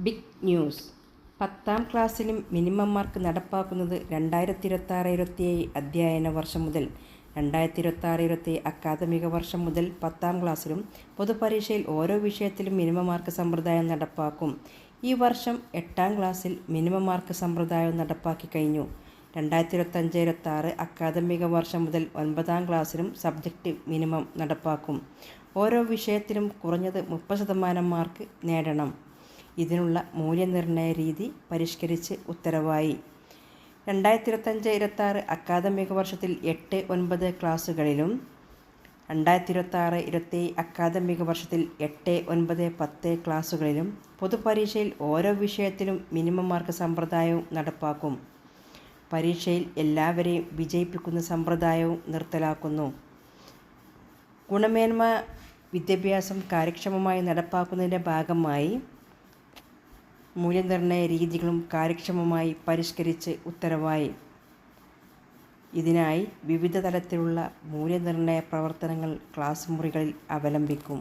Big news. 10ാം ക്ലാസ്സിലും minimum mark നടപ്പാക്കുന്നത് 2026-27 അധ്യയന വർഷം മുതൽ. 2026-27 അക്കാദമിക വർഷം മുതൽ 10ാം ക്ലാസ്സിലും പൊതുപരീക്ഷയിൽ ഓരോ വിഷയത്തിലും മിനിമം മാർക്ക് സമ്പ്രദായം നടപ്പാക്കും. ഈ വർഷം 8ാം ക്ലാസ്സിൽ മിനിമം മാർക്ക് സമ്പ്രദായം നടപ്പാക്കി കഴിഞ്ഞു. 2025-26 അക്കാദമിക വർഷം മുതൽ 9ാം ക്ലാസ്സിലും സബ്ജക്റ്റ് മിനിമം നടപ്പാക്കും. ഓരോ വിഷയത്തിലും കുറഞ്ഞത് 30% മാർക്ക് നേടണം. ഇതിനുള്ള മൂല്യനിർണ്ണയ രീതി പരിഷ്കരിച്ച് ഉത്തരവായി. 2025-26 അക്കാദമിക വർഷത്തിൽ 8-9 ക്ലാസുകളിലും 2026-27 അക്കാദമിക വർഷത്തിൽ 8-9-10 ക്ലാസുകളിലും പൊതുപരീക്ഷയിൽ ഓരോ വിഷയത്തിലും മിനിമം മാർക്ക് സമ്പ്രദായവും നടപ്പാക്കും. പരീക്ഷയിൽ എല്ലാവരെയും വിജയിപ്പിക്കുന്ന സമ്പ്രദായവും നിർത്തലാക്കുന്നു. ഗുണമേന്മ വിദ്യാഭ്യാസം കാര്യക്ഷമമായി നടപ്പാക്കുന്നതിൻ്റെ ഭാഗമായി മൂല്യനിർണ്ണയ രീതികളും കാര്യക്ഷമമായി പരിഷ്കരിച്ച് ഉത്തരവായി. ഇതിനായി വിവിധ തലത്തിലുള്ള മൂല്യനിർണ്ണയ പ്രവർത്തനങ്ങൾ ക്ലാസ് മുറികളിൽ അവലംബിക്കും.